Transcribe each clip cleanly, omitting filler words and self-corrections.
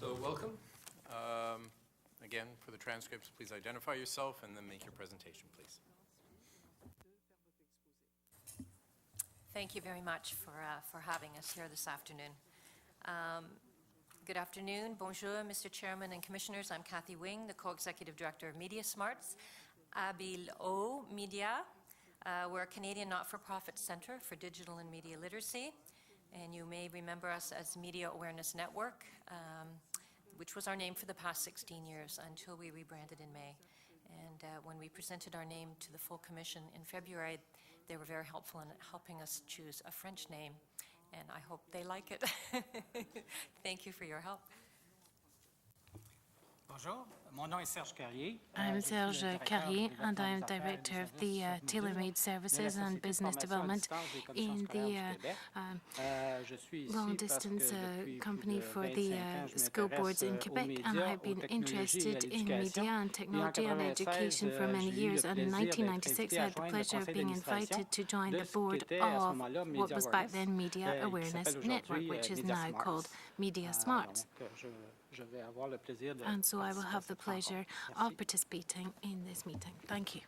So welcome. Again, for the transcripts, please identify yourself and then make your presentation, please. Thank you very much for having us here this afternoon. Good afternoon. Bonjour, Mr. Chairman and Commissioners. I'm Cathy Wing, the Co-Executive Director of Mediasmarts. Abil Media. We're a Canadian not-for-profit centre for digital and media literacy. And you may remember us as Media Awareness Network, which was our name for the past 16 years until we rebranded in May. And when we presented our name to the full commission in February, they were very helpful in helping us choose a French name, and I hope they like it. Thank you for your help. Bonjour, mon nom est Serge. I'm Serge Carrier, and I'm Director of the Tailor-Made Services and Business Development in the long-distance company for the school boards in Quebec. And I've been interested in media and technology and education for many years. And in 1996, I had the pleasure of being invited to join the board of what was back then Media Awareness Network, which is now called Mediasmarts. And so I will have the pleasure of participating in this meeting. Thank you.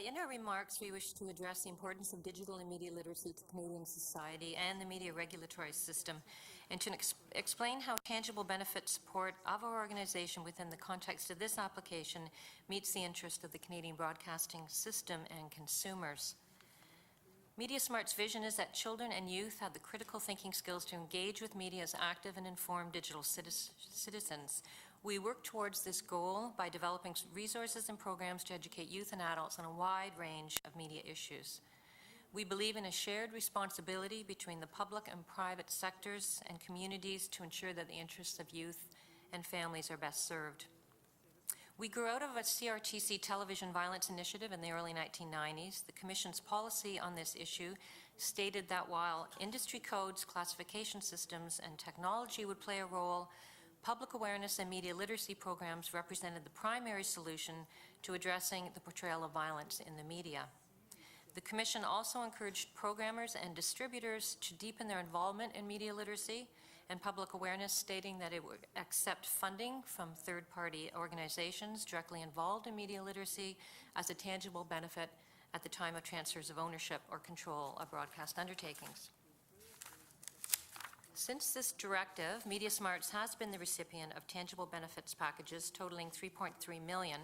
In our remarks, we wish to address the importance of digital and media literacy to Canadian society and the media regulatory system, and to explain how tangible benefit support of our organization within the context of this application meets the interest of the Canadian broadcasting system and consumers. Mediasmart's vision is that children and youth have the critical thinking skills to engage with media as active and informed digital citizens. We work towards this goal by developing resources and programs to educate youth and adults on a wide range of media issues. We believe in a shared responsibility between the public and private sectors and communities to ensure that the interests of youth and families are best served. We grew out of a CRTC television violence initiative in the early 1990s. The Commission's policy on this issue stated that while industry codes, classification systems, and technology would play a role, public awareness and media literacy programs represented the primary solution to addressing the portrayal of violence in the media. The Commission also encouraged programmers and distributors to deepen their involvement in media literacy and public awareness, stating that it would accept funding from third-party organizations directly involved in media literacy as a tangible benefit at the time of transfers of ownership or control of broadcast undertakings. Since this directive, Mediasmarts has been the recipient of tangible benefits packages totaling $3.3 million.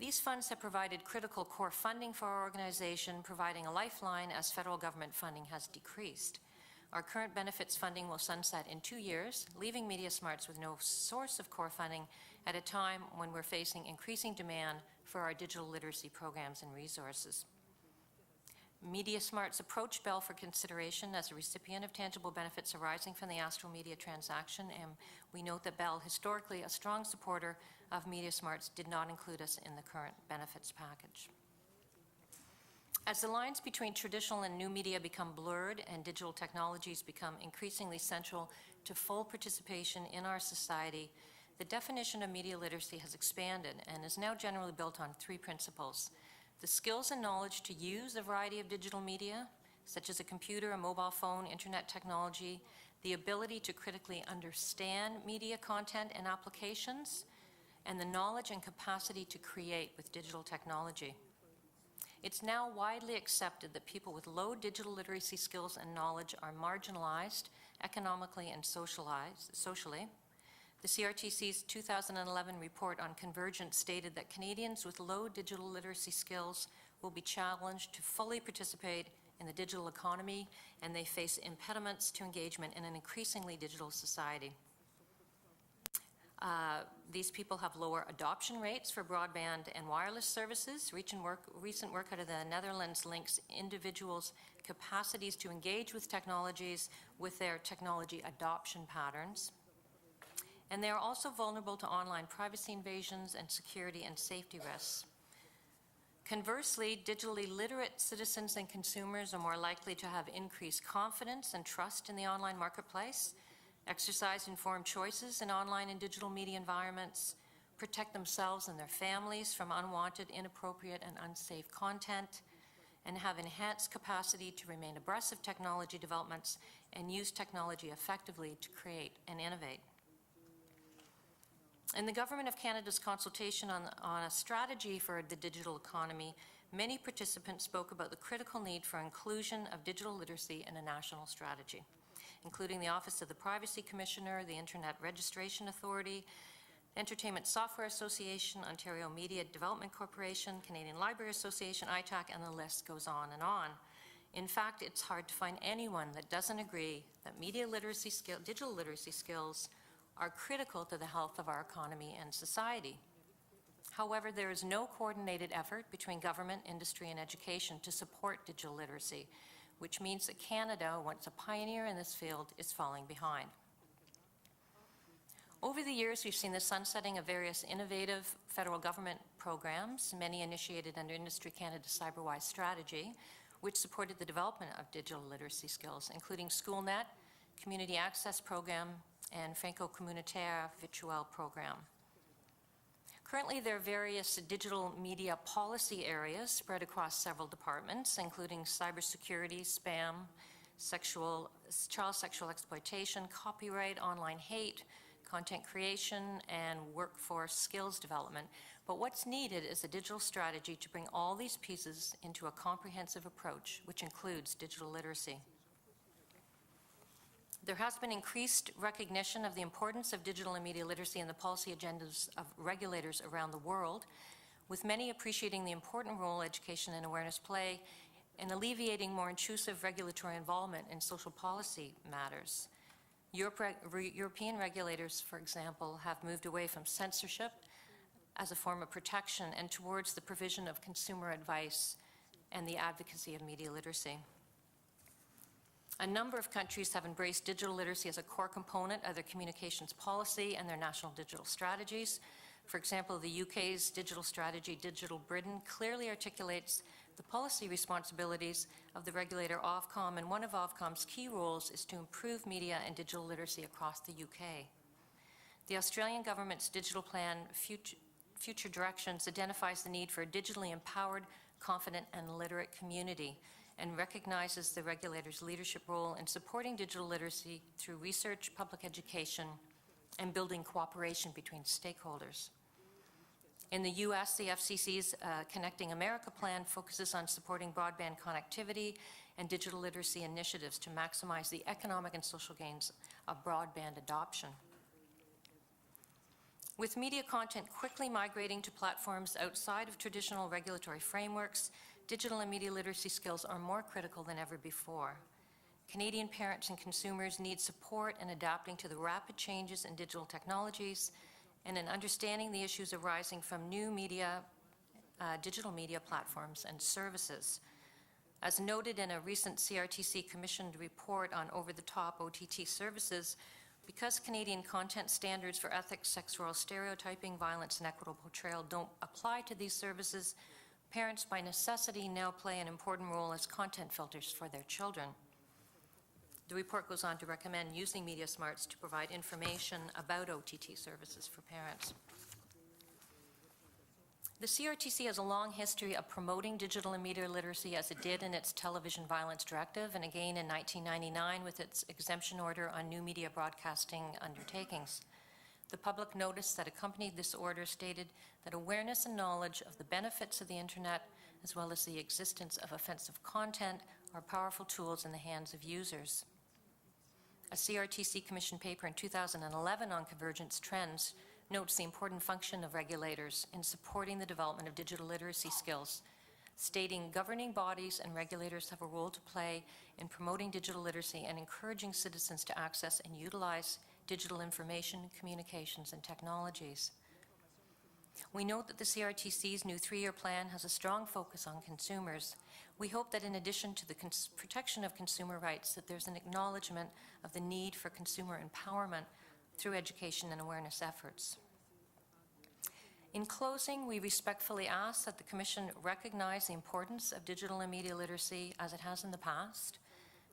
These funds have provided critical core funding for our organization, providing a lifeline as federal government funding has decreased. Our current benefits funding will sunset in 2 years, leaving Mediasmarts with no source of core funding at a time when we're facing increasing demand for our digital literacy programs and resources. Mediasmarts approached Bell for consideration as a recipient of tangible benefits arising from the Astro Media transaction, and we note that Bell, historically a strong supporter of Mediasmarts, did not include us in the current benefits package. As the lines between traditional and new media become blurred and digital technologies become increasingly central to full participation in our society, the definition of media literacy has expanded and is now generally built on 3 principles: the skills and knowledge to use a variety of digital media, such as a computer, a mobile phone, internet technology, the ability to critically understand media content and applications, and the knowledge and capacity to create with digital technology. It's now widely accepted that people with low digital literacy skills and knowledge are marginalized economically and socially. The CRTC's 2011 report on convergence stated that Canadians with low digital literacy skills will be challenged to fully participate in the digital economy, and they face impediments to engagement in an increasingly digital society. These people have lower adoption rates for broadband and wireless services. Recent work out of the Netherlands links individuals' capacities to engage with technologies with their technology adoption patterns. And they are also vulnerable to online privacy invasions and security and safety risks. Conversely, digitally literate citizens and consumers are more likely to have increased confidence and trust in the online marketplace, exercise informed choices in online and digital media environments, protect themselves and their families from unwanted, inappropriate, and unsafe content, and have enhanced capacity to remain abreast of technology developments and use technology effectively to create and innovate. In the Government of Canada's consultation on a strategy for the digital economy, many participants spoke about the critical need for inclusion of digital literacy in a national strategy, including the Office of the Privacy Commissioner, the Internet Registration Authority, Entertainment Software Association, Ontario Media Development Corporation, Canadian Library Association, ITAC, and the list goes on and on. In fact, it's hard to find anyone that doesn't agree that digital literacy skills are critical to the health of our economy and society. However, there is no coordinated effort between government, industry, and education to support digital literacy, which means that Canada, once a pioneer in this field, is falling behind. Over the years, we've seen the sunsetting of various innovative federal government programs, many initiated under Industry Canada's CyberWise strategy, which supported the development of digital literacy skills, including SchoolNet, Community Access Program, and Franco-Communautaire Virtuel Program. Currently, there are various digital media policy areas spread across several departments, including cybersecurity, spam, child sexual exploitation, copyright, online hate, content creation, and workforce skills development. But what's needed is a digital strategy to bring all these pieces into a comprehensive approach, which includes digital literacy. There has been increased recognition of the importance of digital and media literacy in the policy agendas of regulators around the world, with many appreciating the important role education and awareness play in alleviating more intrusive regulatory involvement in social policy matters. European regulators, for example, have moved away from censorship as a form of protection and towards the provision of consumer advice and the advocacy of media literacy. A number of countries have embraced digital literacy as a core component of their communications policy and their national digital strategies. For example, the UK's digital strategy, Digital Britain, clearly articulates the policy responsibilities of the regulator Ofcom, and one of Ofcom's key roles is to improve media and digital literacy across the UK. The Australian government's digital plan, Future Directions, identifies the need for a digitally empowered, confident, and literate community, and recognizes the regulator's leadership role in supporting digital literacy through research, public education, and building cooperation between stakeholders. In the U.S., the FCC's Connecting America plan focuses on supporting broadband connectivity and digital literacy initiatives to maximize the economic and social gains of broadband adoption. With media content quickly migrating to platforms outside of traditional regulatory frameworks, digital and media literacy skills are more critical than ever before. Canadian parents and consumers need support in adapting to the rapid changes in digital technologies and in understanding the issues arising from new digital media platforms and services. As noted in a recent CRTC commissioned report on over-the-top OTT services, because Canadian content standards for ethics, sexual stereotyping, violence, and equitable portrayal don't apply to these services, parents by necessity now play an important role as content filters for their children. The report goes on to recommend using Mediasmarts to provide information about OTT services for parents. The CRTC has a long history of promoting digital and media literacy, as it did in its Television Violence Directive and again in 1999 with its exemption order on new media broadcasting undertakings. The public notice that accompanied this order stated that awareness and knowledge of the benefits of the Internet, as well as the existence of offensive content, are powerful tools in the hands of users. A CRTC Commission paper in 2011 on convergence trends notes the important function of regulators in supporting the development of digital literacy skills, stating governing bodies and regulators have a role to play in promoting digital literacy and encouraging citizens to access and utilize digital information, communications, and technologies. We note that the CRTC's new 3-year plan has a strong focus on consumers. We hope that in addition to the protection of consumer rights, that there's an acknowledgement of the need for consumer empowerment through education and awareness efforts. In closing, we respectfully ask that the Commission recognize the importance of digital and media literacy as it has in the past,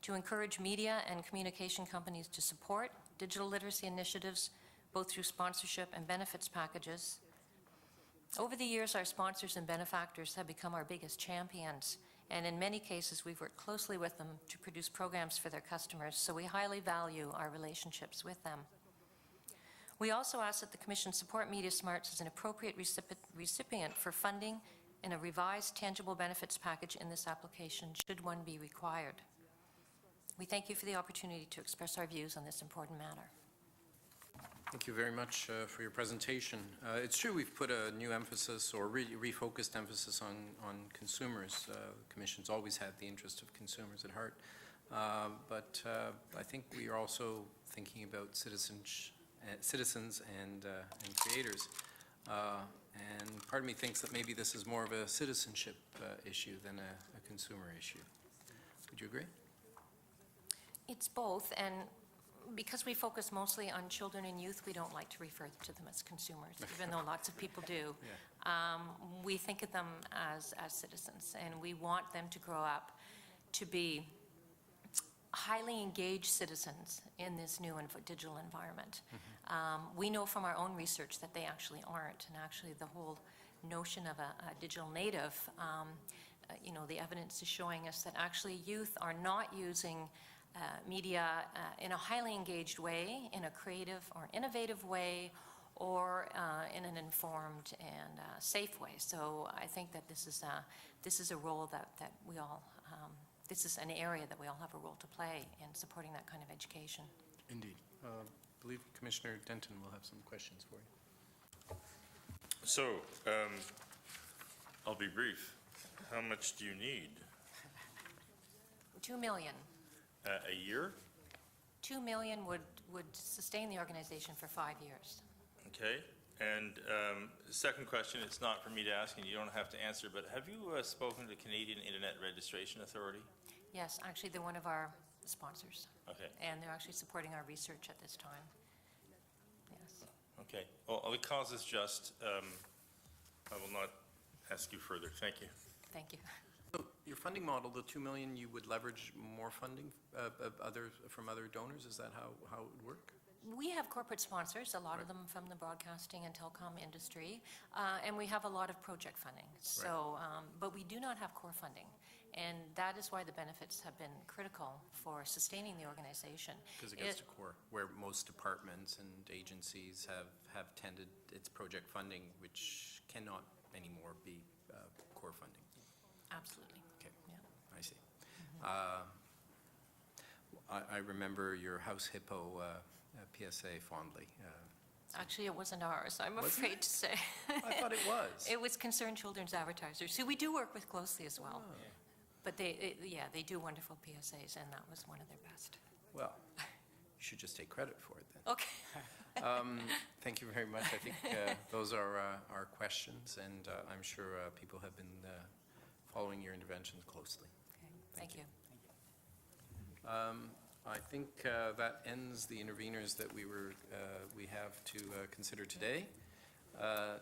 to encourage media and communication companies to support digital literacy initiatives, both through sponsorship and benefits packages. Over the years, our sponsors and benefactors have become our biggest champions and in many cases, we've worked closely with them to produce programs for their customers, so we highly value our relationships with them. We also ask that the Commission support Mediasmarts as an appropriate recipient for funding in a revised tangible benefits package in this application, should one be required. We thank you for the opportunity to express our views on this important matter. Thank you very much for your presentation. It's true we've put a new emphasis or refocused emphasis on consumers. The Commission's always had the interest of consumers at heart. But I think we are also thinking about citizens and creators. And part of me thinks that maybe this is more of a citizenship issue than a consumer issue. Would you agree? It's both, and because we focus mostly on children and youth, we don't like to refer to them as consumers, even though lots of people do. Yeah. We think of them as citizens, and we want them to grow up to be highly engaged citizens in this new digital environment. Mm-hmm. We know from our own research that they actually aren't, and actually the whole notion of a digital native, you know, the evidence is showing us that actually youth are not using media in a highly engaged way, in a creative or innovative way, or in an informed and safe way. So I think that this is a role that we all, this is an area that we all have a role to play in supporting that kind of education. Indeed. I believe Commissioner Denton will have some questions for you. So, I'll be brief. How much do you need? $2 million. A year? $2 million would sustain the organization for 5 years. Okay. And second question, it's not for me to ask, and you don't have to answer, but have you spoken to the Canadian Internet Registration Authority? Yes, actually they're one of our sponsors. Okay. And they're actually supporting our research at this time. Yes. Okay. Well, the cause is just. I will not ask you further. Thank you. Thank you. So your funding model, the $2 million, you would leverage more funding from other donors? Is that how it would work? We have corporate sponsors, a lot of them from the broadcasting and telecom industry, and we have a lot of project funding. So, but we do not have core funding, and that is why the benefits have been critical for sustaining the organization. Because it gets to core, where most departments and agencies have tended its project funding, which cannot anymore be core funding. Absolutely. Okay. Yeah. I see. I remember your House Hippo PSA fondly. Actually, it wasn't ours, I'm afraid to say. I thought it was. It was Concerned Children's Advertisers, who we do work with closely as well. Oh. But they do wonderful PSAs, and that was one of their best. Well, you should just take credit for it then. Okay. Thank you very much. I think those are our questions, and I'm sure people have been following your interventions closely. Okay. Thank you. I think that ends the interveners that we have to consider today.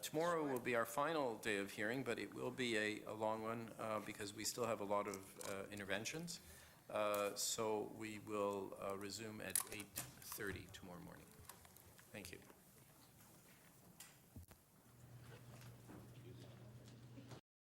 Tomorrow will be our final day of hearing, but it will be a long one because we still have a lot of interventions. So we will resume at 8:30 tomorrow morning. Thank you.